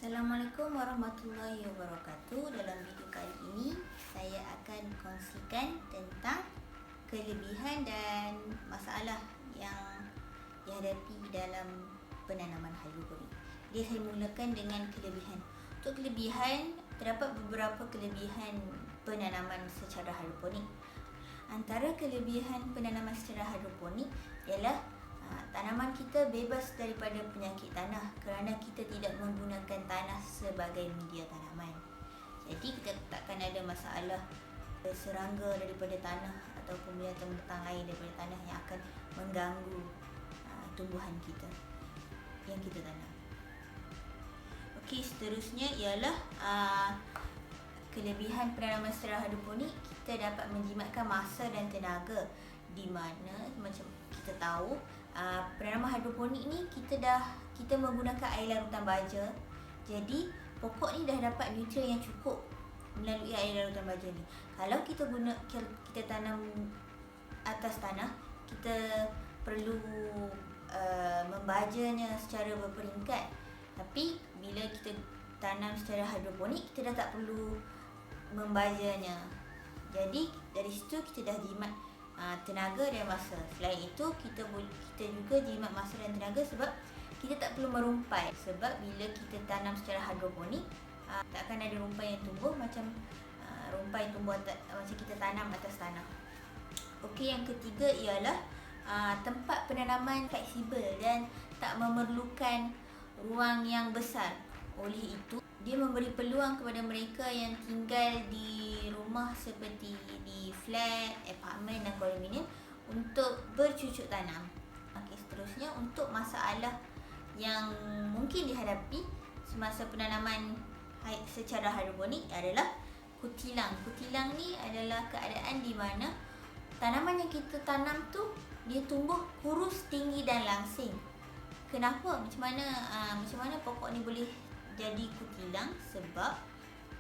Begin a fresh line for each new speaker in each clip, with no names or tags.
Assalamualaikum warahmatullahi wabarakatuh. Dalam video kali ini saya akan kongsikan tentang kelebihan dan masalah yang dihadapi dalam penanaman hidroponik. Jadi saya mulakan dengan kelebihan. Untuk kelebihan, terdapat beberapa kelebihan penanaman secara hidroponik. Antara kelebihan penanaman secara hidroponik ialah tanaman kita bebas daripada penyakit tanah kerana kita tidak menggunakan tanah sebagai media tanaman. Jadi kita takkan ada masalah serangga daripada tanah ataupun binatang-binatang lain daripada tanah yang akan mengganggu tumbuhan kita yang kita tanam. Okey, seterusnya ialah kelebihan penanaman secara hidroponik. Kita dapat menjimatkan masa dan tenaga, di mana macam kita tahu penanaman hidroponik ni kita menggunakan air larutan baja. Jadi pokok ni dah dapat nutrien yang cukup melalui air larutan baja ni. Kalau kita tanam atas tanah, kita perlu membajanya secara berperingkat. Tapi bila kita tanam secara hidroponik, kita dah tak perlu membajanya. Jadi dari situ kita dah jimat tenaga dan masa. Selain itu kita juga jimat masa dan tenaga sebab kita tak perlu merumpai. Sebab bila kita tanam secara hidroponik, tak akan ada rumpai yang tumbuh macam rumpai tumbuh macam kita tanam atas tanah. Okey, yang ketiga ialah tempat penanaman fleksibel dan tak memerlukan ruang yang besar. Oleh itu, dia memberi peluang kepada mereka yang tinggal di rumah seperti di flat, apartmen dan kondominium untuk bercucuk tanam. Okey, seterusnya untuk masalah yang mungkin dihadapi semasa penanaman secara hidroponik adalah kutilang. Kutilang ni adalah keadaan di mana tanaman yang kita tanam tu dia tumbuh kurus, tinggi dan langsing. Kenapa? Macam mana pokok ni boleh jadi kutilang? Sebab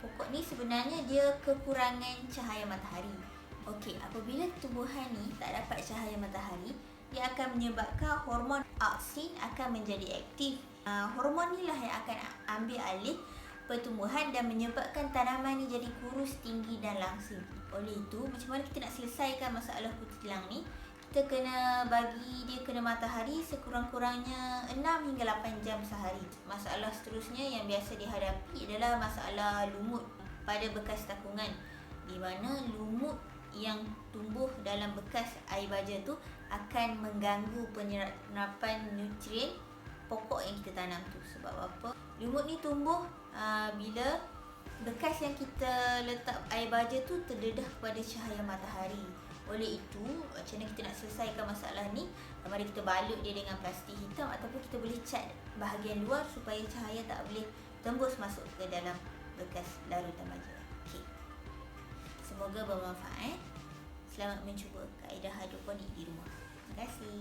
pokok ni sebenarnya dia kekurangan cahaya matahari. Okey, apabila tumbuhan ni tak dapat cahaya matahari, dia akan menyebabkan hormon auksin akan menjadi aktif. Hormon ni lah yang akan ambil alih pertumbuhan dan menyebabkan tanaman ni jadi kurus, tinggi dan langsing. Oleh itu, macam mana kita nak selesaikan masalah kutilang ni? Kita kena bagi dia kena matahari sekurang-kurangnya 6 hingga 8 jam sehari. Masalah seterusnya yang biasa dihadapi adalah masalah lumut pada bekas takungan, di mana lumut yang tumbuh dalam bekas air baja tu akan mengganggu penyerapan nutrien pokok yang kita tanam tu. Sebab apa? Lumut ni tumbuh bila bekas yang kita letak air baja tu terdedah kepada cahaya matahari. Oleh itu, macam mana kita nak selesaikan masalah ni? Sama ada kita balut dia dengan plastik hitam ataupun kita boleh cat bahagian luar supaya cahaya tak boleh tembus masuk ke dalam bekas larutan baja. Okey. Semoga bermanfaat. Selamat mencuba kaedah hidroponik di rumah. Terima kasih.